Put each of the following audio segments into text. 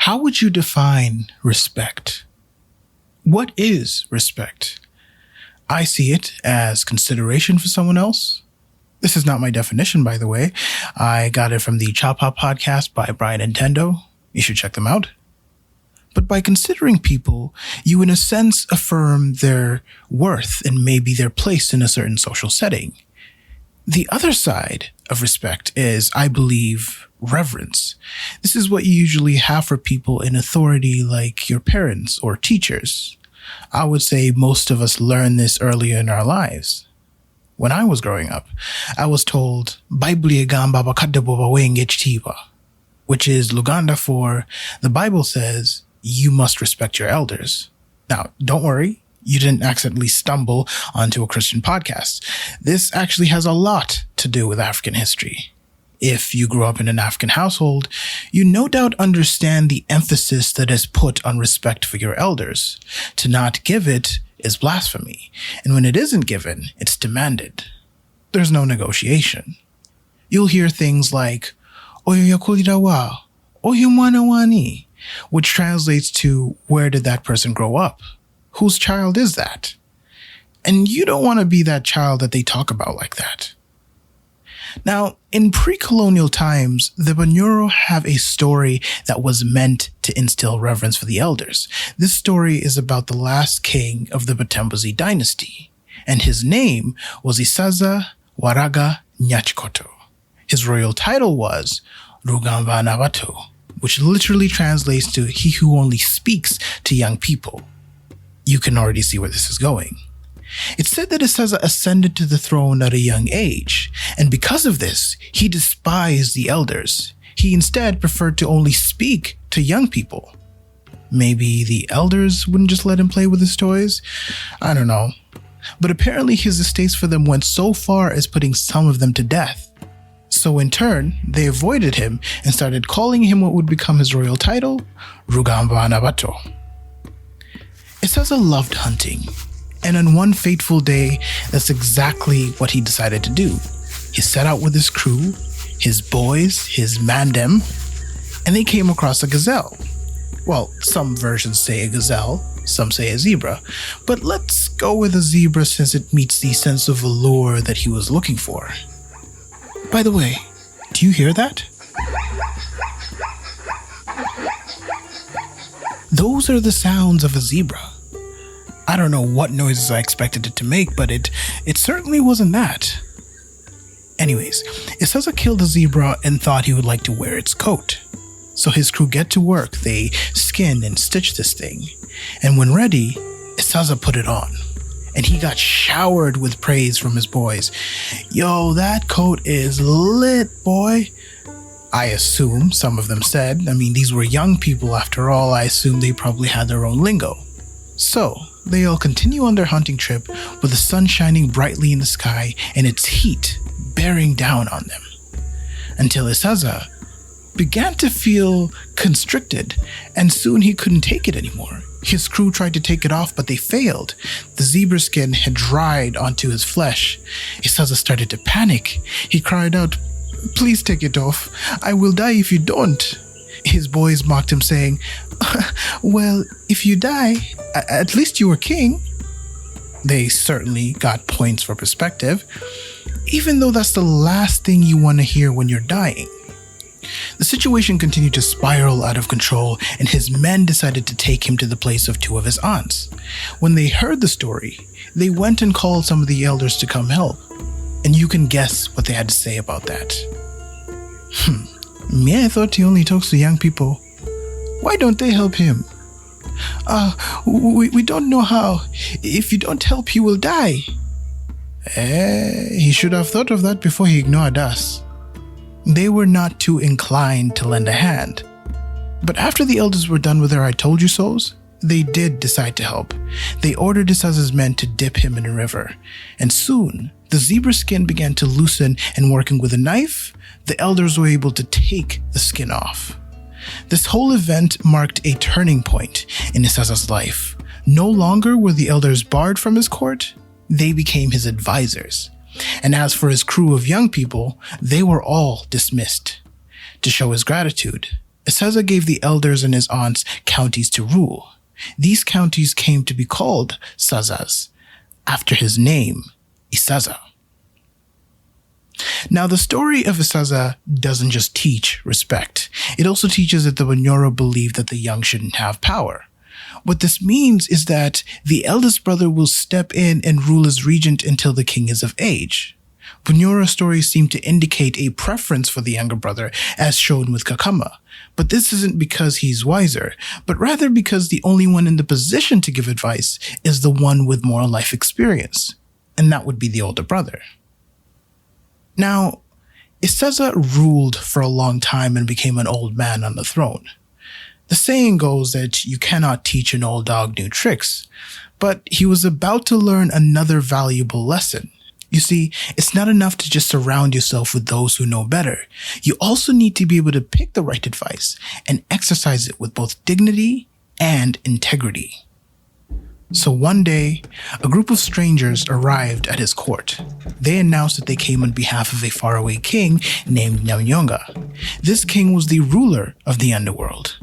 How would you define respect? What is respect? I see it as consideration for someone else. This is not my definition, by the way. I got it from the Chop Hop podcast by Brian Nintendo. You should check them out. But by considering people, you in a sense affirm their worth and maybe their place in a certain social setting. The other side of respect is, I believe, reverence. This is what you usually have for people in authority like your parents or teachers. I would say most of us learn this earlier in our lives. When I was growing up, I was told, Bible yagamba bakadabo wenge chitiba, which is Luganda for, the Bible says, you must respect your elders. Now, don't worry. You didn't accidentally stumble onto a Christian podcast. This actually has a lot to do with African history. If you grew up in an African household, you no doubt understand the emphasis that is put on respect for your elders. To not give it is blasphemy, and when it isn't given, it's demanded. There's no negotiation. You'll hear things like, Oyo yakulira wa, Oyo mwana wani, which translates to, where did that person grow up? Whose child is that? And you don't want to be that child that they talk about like that. Now, in pre-colonial times, the Bunyoro have a story that was meant to instill reverence for the elders. This story is about the last king of the Batembuzi dynasty, and his name was Isaza Waraga Nyachikoto. His royal title was Rugamba Nabato, which literally translates to he who only speaks to young people. You can already see where this is going. It's said that Isaza ascended to the throne at a young age, and because of this, he despised the elders. He instead preferred to only speak to young people. Maybe the elders wouldn't just let him play with his toys? I don't know. But apparently his distaste for them went so far as putting some of them to death. So in turn, they avoided him and started calling him what would become his royal title, Rugamba Nabato. Isaza loved hunting, and on one fateful day, that's exactly what he decided to do. He set out with his crew, his boys, his mandem, and they came across a gazelle. Well, some versions say a gazelle, some say a zebra, but let's go with a zebra since it meets the sense of allure that he was looking for. By the way, do you hear that? Those are the sounds of a zebra. I don't know what noises I expected it to make, but it certainly wasn't that. Anyways, Isaza killed the zebra and thought he would like to wear its coat. So his crew get to work, they skin and stitch this thing. And when ready, Isaza put it on. And he got showered with praise from his boys. Yo, that coat is lit, boy. I assume, some of them said. I mean, these were young people after all. I assume they probably had their own lingo. So, they all continue on their hunting trip with the sun shining brightly in the sky and its heat bearing down on them. Until Isaza began to feel constricted, and soon he couldn't take it anymore. His crew tried to take it off, but they failed. The zebra skin had dried onto his flesh. Isaza started to panic. He cried out, "Please take it off. I will die if you don't." His boys mocked him, saying, "Well, if you die, at least you were king." They certainly got points for perspective, even though that's the last thing you want to hear when you're dying. The situation continued to spiral out of control, and his men decided to take him to the place of two of his aunts. When they heard the story, they went and called some of the elders to come help, and you can guess what they had to say about that. I thought he only talks to young people. Why don't they help him? We don't know how. If you don't help, he will die. He should have thought of that before he ignored us. They were not too inclined to lend a hand. But after the elders were done with their I told you so's, they did decide to help. They ordered Isaza's men to dip him in a river, and soon the zebra skin began to loosen, and working with a knife, the elders were able to take the skin off. This whole event marked a turning point in Isaza's life. No longer were the elders barred from his court, they became his advisors. And as for his crew of young people, they were all dismissed. To show his gratitude, Isaza gave the elders and his aunts counties to rule. These counties came to be called Sazas, after his name, Isaza. Now, the story of Isaza doesn't just teach respect. It also teaches that the Bunyoro believe that the young shouldn't have power. What this means is that the eldest brother will step in and rule as regent until the king is of age. Bunyoro stories seem to indicate a preference for the younger brother, as shown with Kakama. But this isn't because he's wiser, but rather because the only one in the position to give advice is the one with more life experience, and that would be the older brother. Now, Isaza ruled for a long time and became an old man on the throne. The saying goes that you cannot teach an old dog new tricks, but he was about to learn another valuable lesson. You see, it's not enough to just surround yourself with those who know better. You also need to be able to pick the right advice and exercise it with both dignity and integrity. So one day, a group of strangers arrived at his court. They announced that they came on behalf of a faraway king named Nyonga. This king was the ruler of the underworld.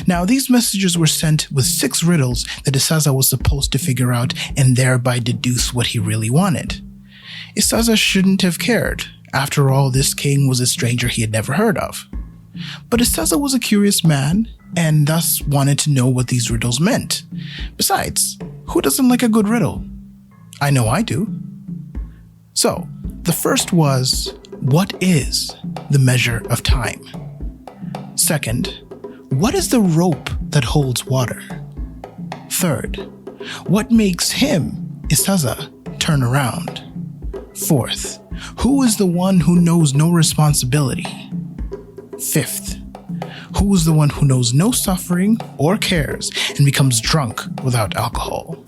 Now, these messages were sent with 6 riddles that Isaza was supposed to figure out and thereby deduce what he really wanted. Isaza shouldn't have cared. After all, this king was a stranger he had never heard of. But Isaza was a curious man, and thus wanted to know what these riddles meant. Besides, who doesn't like a good riddle? I know I do. So, the first was, what is the measure of time? Second, what is the rope that holds water? Third, what makes him, Isaza, turn around? Fourth, who is the one who knows no responsibility? Fifth, who is the one who knows no suffering or cares and becomes drunk without alcohol?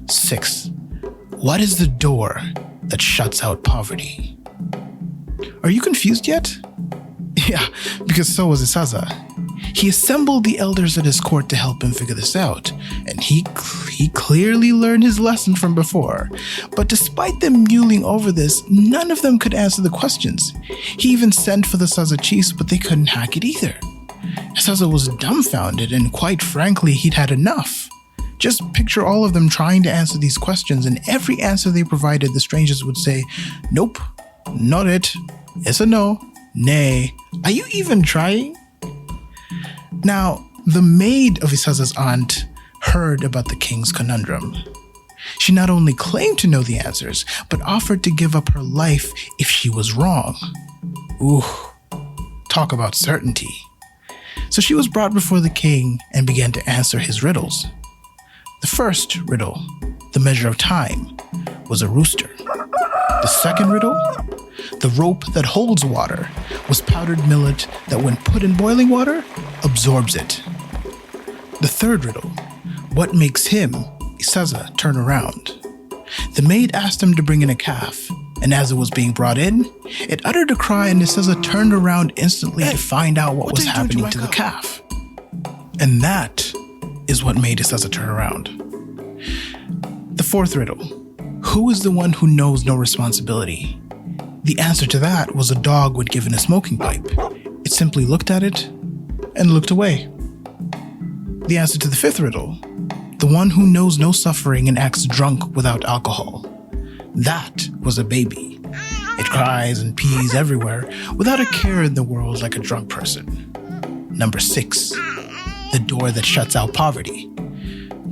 Sixth, what is the door that shuts out poverty? Are you confused yet? Yeah, because so was Isaza. He assembled the elders at his court to help him figure this out, and he clearly learned his lesson from before. But despite them mulling over this, none of them could answer the questions. He even sent for the Saza chiefs, but they couldn't hack it either. Isaza was dumbfounded, and quite frankly, he'd had enough. Just picture all of them trying to answer these questions, and every answer they provided, the strangers would say, "Nope, not it. It's a no. Nay. Are you even trying?" Now, the maid of Isaza's aunt heard about the king's conundrum. She not only claimed to know the answers, but offered to give up her life if she was wrong. Ooh, talk about certainty. So she was brought before the king and began to answer his riddles. The first riddle, the measure of time, was a rooster. The second riddle, the rope that holds water, was powdered millet that when put in boiling water, absorbs it. The third riddle, what makes him, Isaza, turn around? The maid asked him to bring in a calf, and as it was being brought in, it uttered a cry and Isaza turned around instantly to find out what was happening to the calf. And that is what made Isaza turn around. The fourth riddle, who is the one who knows no responsibility? The answer to that was a dog when given a smoking pipe. It simply looked at it and looked away. The answer to the fifth riddle, the one who knows no suffering and acts drunk without alcohol. That was a baby. It cries and pees everywhere without a care in the world like a drunk person. Number 6, the door that shuts out poverty.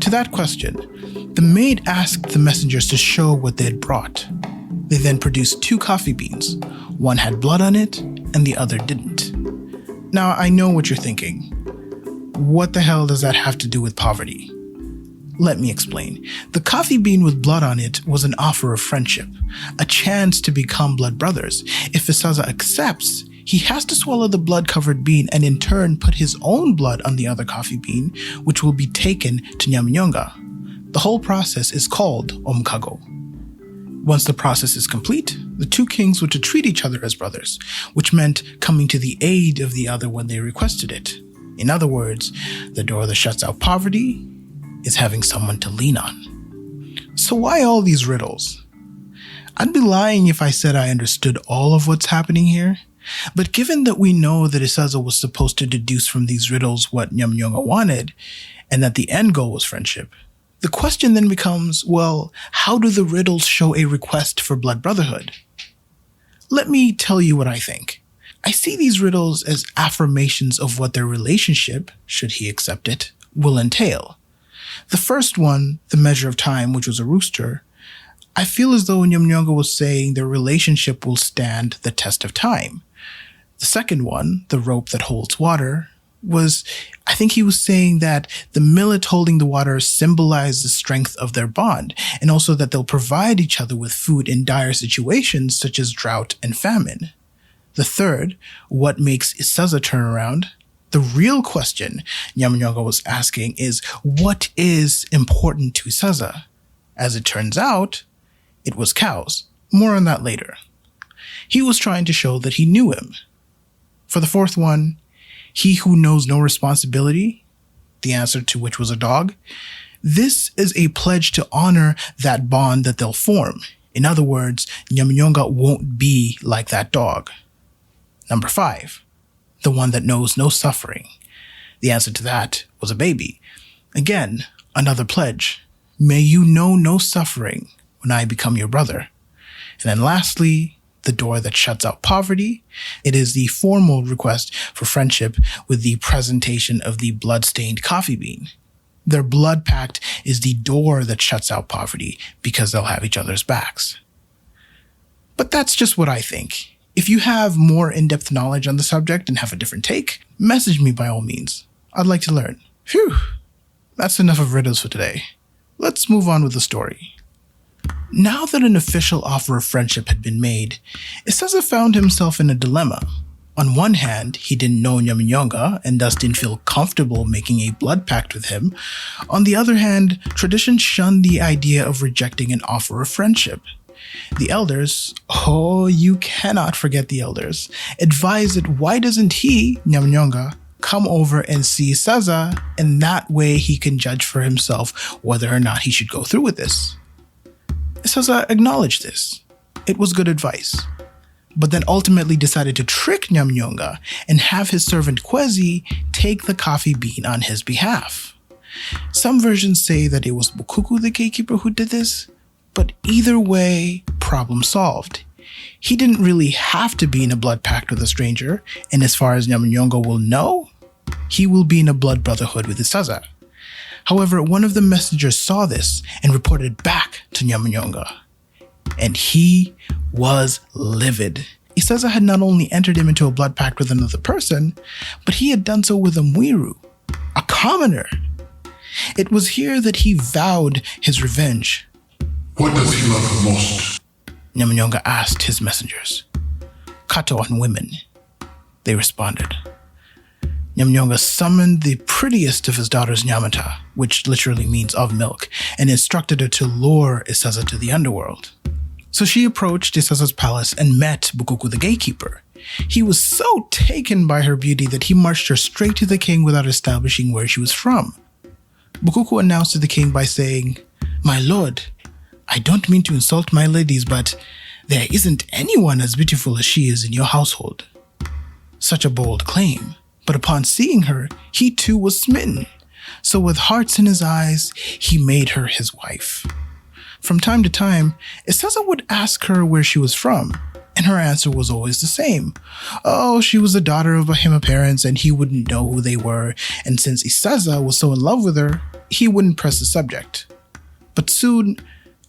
To that question, the maid asked the messengers to show what they had brought. They then produced 2 coffee beans. One had blood on it, and the other didn't. Now, I know what you're thinking. What the hell does that have to do with poverty? Let me explain. The coffee bean with blood on it was an offer of friendship, a chance to become blood brothers. If Isaza accepts, he has to swallow the blood-covered bean and in turn put his own blood on the other coffee bean, which will be taken to Nyonga. The whole process is called omkago. Once the process is complete, the 2 kings were to treat each other as brothers, which meant coming to the aid of the other when they requested it. In other words, the door that shuts out poverty is having someone to lean on. So why all these riddles? I'd be lying if I said I understood all of what's happening here, But given that we know that Isaza was supposed to deduce from these riddles what Nyonga wanted, and that the end goal was friendship, the question then becomes, well, how do the riddles show a request for blood brotherhood? Let me tell you what I think. I see these riddles as affirmations of what their relationship, should he accept it, will entail. The first one, the measure of time, which was a rooster, I feel as though Nyonga was saying their relationship will stand the test of time. The second one, the rope that holds water, I think he was saying that the millet holding the water symbolized the strength of their bond, and also that they'll provide each other with food in dire situations such as drought and famine. The third, what makes Isaza turn around? The real question Nyonga was asking is, what is important to Isaza? As it turns out, it was cows. More on that later. He was trying to show that he knew him. For the fourth one, he who knows no responsibility, the answer to which was a dog, this is a pledge to honor that bond that they'll form. In other words, Nyonga won't be like that dog. Number 5, the one that knows no suffering. The answer to that was a baby. Again, another pledge. May you know no suffering when I become your brother. And then lastly, the door that shuts out poverty. It is the formal request for friendship with the presentation of the blood-stained coffee bean. Their blood pact is the door that shuts out poverty because they'll have each other's backs. But that's just what I think. If you have more in-depth knowledge on the subject and have a different take, message me by all means. I'd like to learn. Phew, that's enough of riddles for today. Let's move on with the story. Now that an official offer of friendship had been made, Isaza found himself in a dilemma. On one hand, he didn't know Nyonga and thus didn't feel comfortable making a blood pact with him. On the other hand, tradition shunned the idea of rejecting an offer of friendship. The elders, oh, you cannot forget the elders, advised that why doesn't he, Nyonga, come over and see Isaza, and that way he can judge for himself whether or not he should go through with this. Isaza acknowledged this. It was good advice, but then ultimately decided to trick Nyonga and have his servant Kwezi take the coffee bean on his behalf. Some versions say that it was Bukuku the gatekeeper who did this, but either way, problem solved. He didn't really have to be in a blood pact with a stranger, and as far as Nyonga will know, he will be in a blood brotherhood with Isaza. However, one of the messengers saw this and reported back to Nyonga, and he was livid. Isaza had not only entered him into a blood pact with another person, but he had done so with a Mwiru, a commoner. It was here that he vowed his revenge. What does he love the most? Nyonga asked his messengers. Kato and women, they responded. Nyonga summoned the prettiest of his daughters Nyamata, which literally means of milk, and instructed her to lure Isaza to the underworld. So she approached Isaza's palace and met Bukuku the gatekeeper. He was so taken by her beauty that he marched her straight to the king without establishing where she was from. Bukuku announced to the king by saying, "My lord, I don't mean to insult my ladies, but there isn't anyone as beautiful as she is in your household." Such a bold claim. But upon seeing her, he too was smitten. So with hearts in his eyes, he made her his wife. From time to time, Isaza would ask her where she was from, and her answer was always the same. Oh, she was the daughter of Bahima parents, and he wouldn't know who they were, and since Isaza was so in love with her, he wouldn't press the subject. But soon,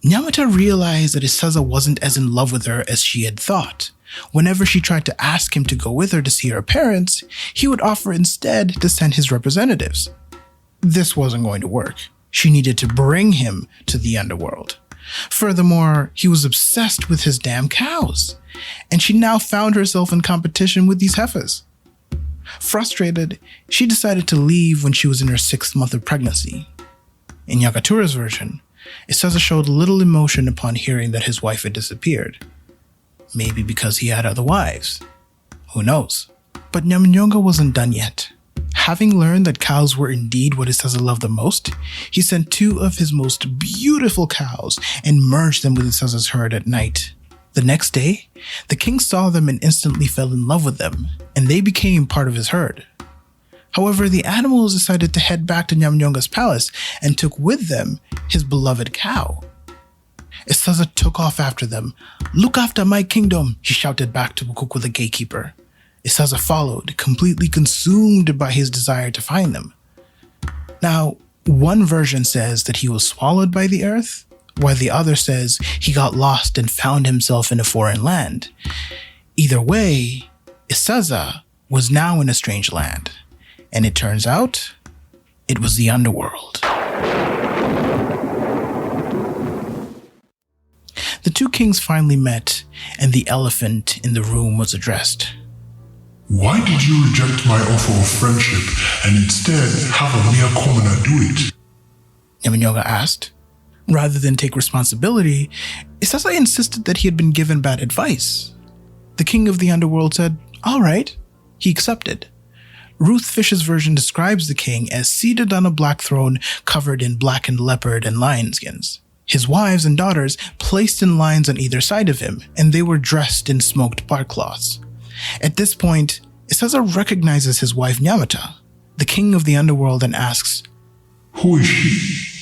Nyamata realized that Isaza wasn't as in love with her as she had thought. Whenever she tried to ask him to go with her to see her parents, he would offer instead to send his representatives. This wasn't going to work. She needed to bring him to the underworld. Furthermore, he was obsessed with his damn cows, and she now found herself in competition with these heifers. Frustrated, she decided to leave when she was in her 6th month of pregnancy. In Nyakatura's version, Isaza showed little emotion upon hearing that his wife had disappeared. Maybe because he had other wives. Who knows? But Nyonga wasn't done yet. Having learned that cows were indeed what Isaza loved the most, he sent 2 of his most beautiful cows and merged them with Isaza's herd at night. The next day, the king saw them and instantly fell in love with them, and they became part of his herd. However, the animals decided to head back to Nyonga's palace and took with them his beloved cow. Isaza took off after them. "Look after my kingdom," he shouted back to Bukuku the gatekeeper. Isaza followed, completely consumed by his desire to find them. Now, one version says that he was swallowed by the earth, while the other says he got lost and found himself in a foreign land. Either way, Isaza was now in a strange land, and it turns out it was the underworld. The two kings finally met, and the elephant in the room was addressed. Why did you reject my offer of friendship and instead have a mere commoner do it? Nyonga asked. Rather than take responsibility, Isaza insisted that he had been given bad advice. The king of the underworld said, "All right." He accepted. Ruth Fischer's version describes the king as seated on a black throne covered in blackened leopard and lion skins. His wives and daughters placed in lines on either side of him, and they were dressed in smoked bark cloths. At this point, Isaza recognizes his wife Nyamata, the king of the underworld, and asks, "Who is she?"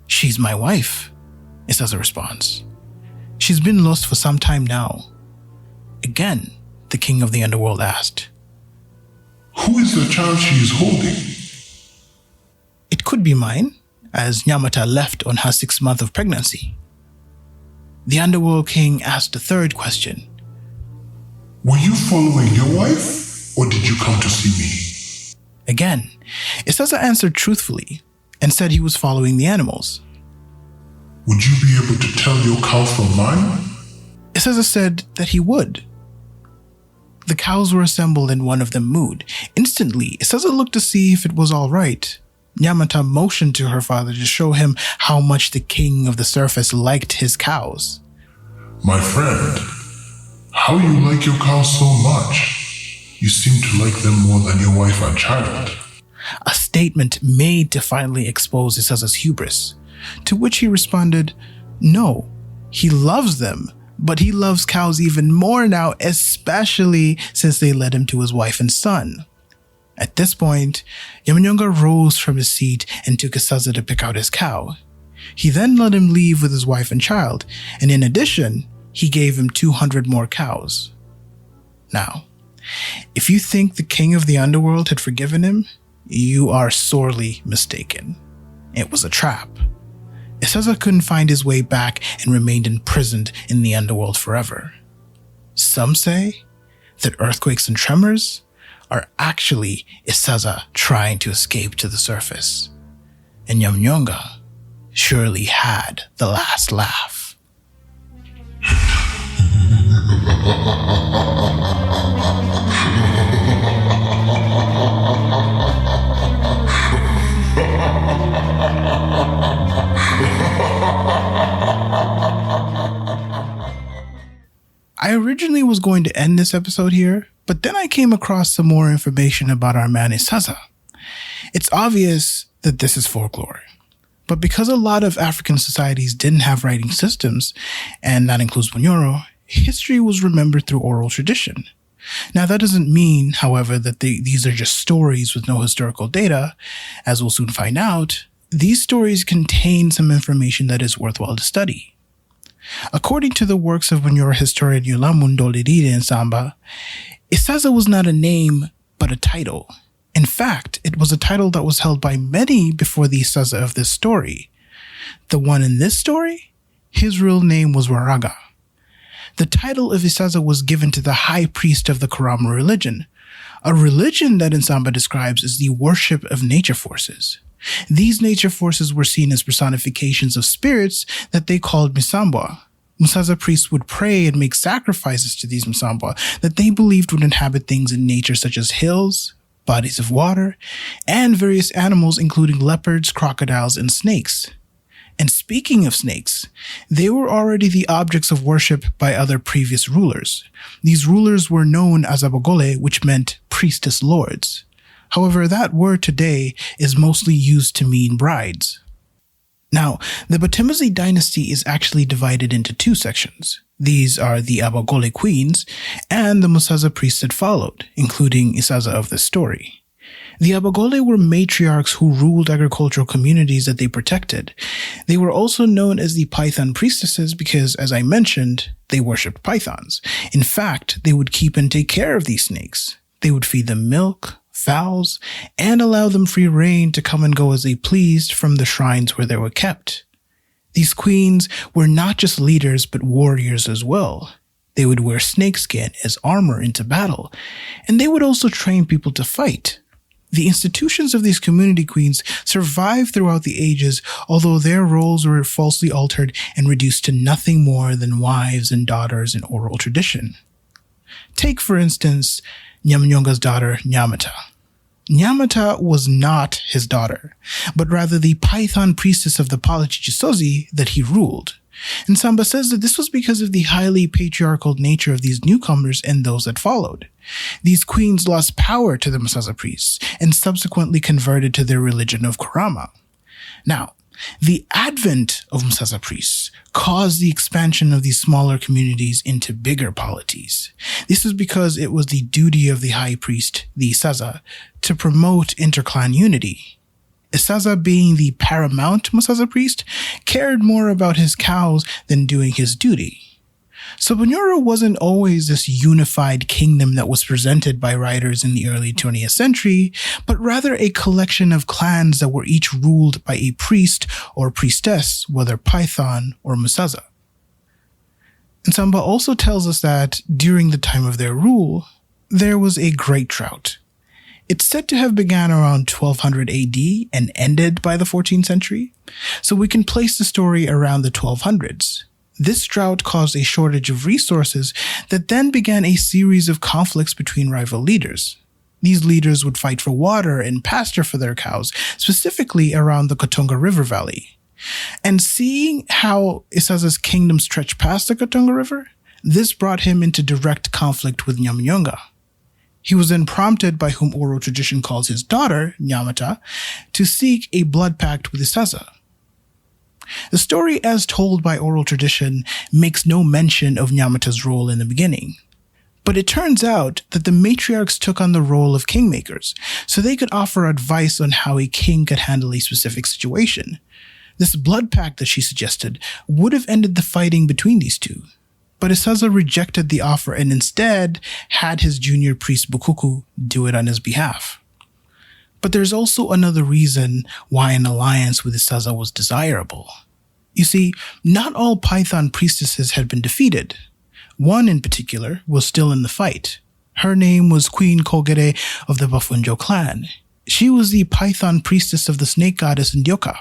"She's my wife," Isaza responds. "She's been lost for some time now." Again, the king of the underworld asked, "Who is the child she is holding?" "It could be mine, as Nyamata left on her 6th month of pregnancy." The underworld king asked a third question. "Were you following your wife, or did you come to see me?" Again, Isaza answered truthfully and said he was following the animals. "Would you be able to tell your cow from mine?" Isaza said that he would. The cows were assembled and one of them mooed. Instantly, Isaza looked to see if it was all right. Nyamata motioned to her father to show him how much the king of the surface liked his cows. "My friend, how you like your cows so much? You seem to like them more than your wife and child." A statement made to finally expose Isaza's hubris, to which he responded, "No, he loves them, but he loves cows even more now, especially since they led him to his wife and son." At this point, Nyonga rose from his seat and took Isaza to pick out his cow. He then let him leave with his wife and child, and in addition, he gave him 200 more cows. Now, if you think the king of the underworld had forgiven him, you are sorely mistaken. It was a trap. Isaza couldn't find his way back and remained imprisoned in the underworld forever. Some say that earthquakes and tremors are actually Isaza trying to escape to the surface. And Nyonga surely had the last laugh. I originally was going to end this episode here, but then I came across some more information about our man Isaza. It's obvious that this is folklore, but because a lot of African societies didn't have writing systems, and that includes Bunyoro, history was remembered through oral tradition. Now, that doesn't mean, however, that these are just stories with no historical data. As we'll soon find out, these stories contain some information that is worthwhile to study. According to the works of Bunyoro historian Yolamu, Ndoleriire, and Nsamba, Isaza was not a name, but a title. In fact, it was a title that was held by many before the Isaza of this story. The one in this story, his real name was Waraga. The title of Isaza was given to the high priest of the Karama religion, a religion that Nsamba describes as the worship of nature forces. These nature forces were seen as personifications of spirits that they called Nsamba. Isaza priests would pray and make sacrifices to these Nsamba that they believed would inhabit things in nature such as hills, bodies of water, and various animals including leopards, crocodiles, and snakes. And speaking of snakes, they were already the objects of worship by other previous rulers. These rulers were known as abogole, which meant priestess lords. However, that word today is mostly used to mean brides. Now, the Batembuzi dynasty is actually divided into two sections. These are the Abagole queens and the Musaza priests that followed, including Isaza of the story. The Abagole were matriarchs who ruled agricultural communities that they protected. They were also known as the Python priestesses because, as I mentioned, they worshipped pythons. In fact, they would keep and take care of these snakes. They would feed them milk, fowls, and allow them free rein to come and go as they pleased from the shrines where they were kept. These queens were not just leaders but warriors as well. They would wear snakeskin as armor into battle, and they would also train people to fight. The institutions of these community queens survived throughout the ages, although their roles were falsely altered and reduced to nothing more than wives and daughters in oral tradition. Take, for instance, Nyonga's daughter, Nyamata. Nyamata was not his daughter, but rather the Python priestess of the Palachichisozi that he ruled. Nsamba says that this was because of the highly patriarchal nature of these newcomers and those that followed. These queens lost power to the Musaza priests and subsequently converted to their religion of Kurama. Now, the advent of Musaza priests caused the expansion of these smaller communities into bigger polities. This was because it was the duty of the high priest, the Isaza, to promote interclan unity. Isaza, being the paramount Musaza priest, cared more about his cows than doing his duty. So Bunyoro wasn't always this unified kingdom that was presented by writers in the early 20th century, but rather a collection of clans that were each ruled by a priest or priestess, whether Python or Musaza. Nsamba also tells us that during the time of their rule, there was a great drought. It's said to have begun around 1200 AD and ended by the 14th century, so we can place the story around the 1200s. This drought caused a shortage of resources that then began a series of conflicts between rival leaders. These leaders would fight for water and pasture for their cows, specifically around the Katonga River Valley. And seeing how Isaza's kingdom stretched past the Katonga River, this brought him into direct conflict with Nyonga. He was then prompted by whom oral tradition calls his daughter, Nyamata, to seek a blood pact with Isaza. The story as told by oral tradition makes no mention of Nyamata's role in the beginning. But it turns out that the matriarchs took on the role of kingmakers, so they could offer advice on how a king could handle a specific situation. This blood pact that she suggested would have ended the fighting between these two. But Isaza rejected the offer and instead had his junior priest Bukuku do it on his behalf. But there's also another reason why an alliance with Isaza was desirable. You see, not all Python priestesses had been defeated. One in particular was still in the fight. Her name was Queen Kogere of the Bafunjo clan. She was the Python priestess of the snake goddess Ndyoka.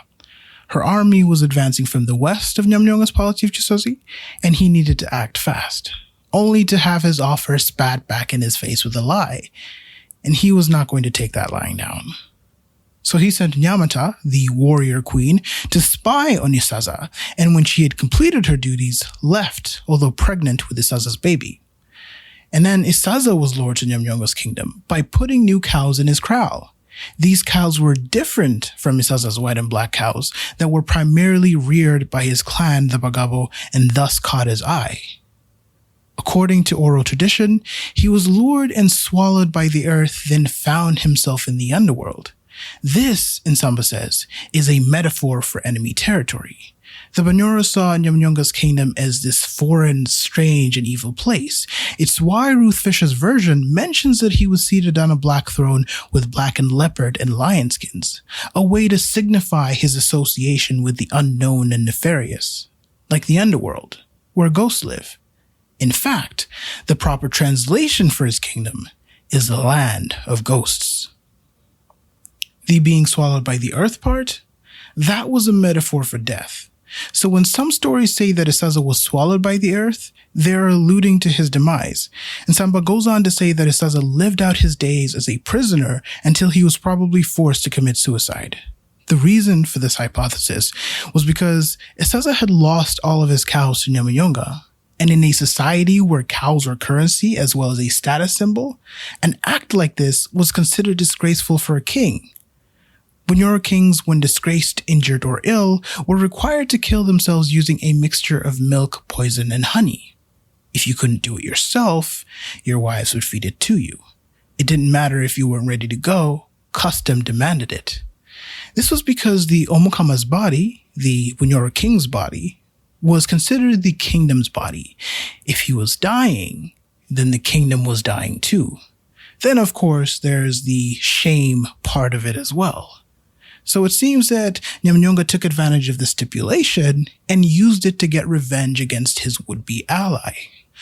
Her army was advancing from the west of Nyonga's polity of Chisozi, and he needed to act fast, only to have his offer spat back in his face with a lie. And he was not going to take that lying down. So he sent Nyamata, the warrior queen, to spy on Isaza, and when she had completed her duties, left, although pregnant with Isaza's baby. And then Isaza was lord to Nyonga's kingdom by putting new cows in his kraal. These cows were different from Isaza's white and black cows that were primarily reared by his clan, the Bagabo, and thus caught his eye. According to oral tradition, he was lured and swallowed by the earth, then found himself in the underworld. This, Nsamba says, is a metaphor for enemy territory. The Bunyoro saw Nyonga's kingdom as this foreign, strange, and evil place. It's why Ruth Fischer's version mentions that he was seated on a black throne with blackened leopard and lion skins, a way to signify his association with the unknown and nefarious, like the underworld, where ghosts live. In fact, the proper translation for his kingdom is the land of ghosts. The being swallowed by the earth part, that was a metaphor for death. So when some stories say that Isaza was swallowed by the earth, they're alluding to his demise. And Nsamba goes on to say that Isaza lived out his days as a prisoner until he was probably forced to commit suicide. The reason for this hypothesis was because Isaza had lost all of his cows to Nyonga, and in a society where cows were currency as well as a status symbol, an act like this was considered disgraceful for a king. Bunyoro kings, when disgraced, injured, or ill, were required to kill themselves using a mixture of milk, poison, and honey. If you couldn't do it yourself, your wives would feed it to you. It didn't matter if you weren't ready to go, custom demanded it. This was because the Omukama's body, the Bunyoro king's body, was considered the kingdom's body. If he was dying, then the kingdom was dying too. Then, of course, there's the shame part of it as well. So it seems that Nyonga took advantage of the stipulation and used it to get revenge against his would-be ally.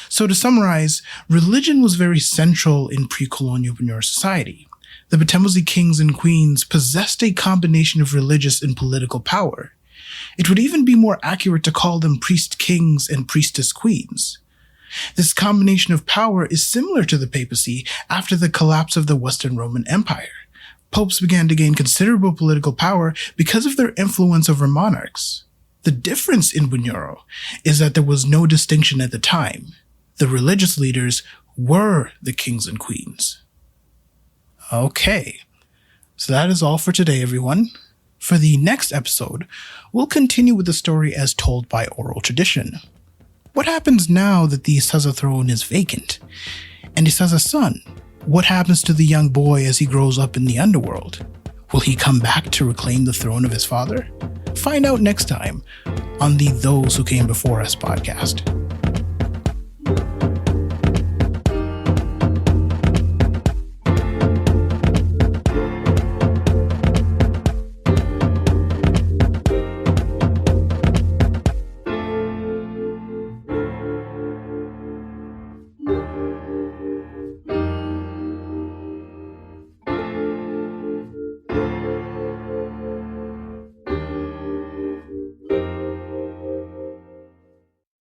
So to summarize, religion was very central in pre-colonial Bunyoro society. The Batembuzi kings and queens possessed a combination of religious and political power. It would even be more accurate to call them priest kings and priestess queens. This combination of power is similar to the papacy after the collapse of the Western Roman Empire. Popes began to gain considerable political power because of their influence over monarchs. The difference in Bunyoro is that there was no distinction at the time. The religious leaders were the kings and queens. Okay, so that is all for today, everyone. For the next episode, we'll continue with the story as told by oral tradition. What happens now that the Isaza throne is vacant? And Isaza's son, what happens to the young boy as he grows up in the underworld? Will he come back to reclaim the throne of his father? Find out next time on the Those Who Came Before Us podcast.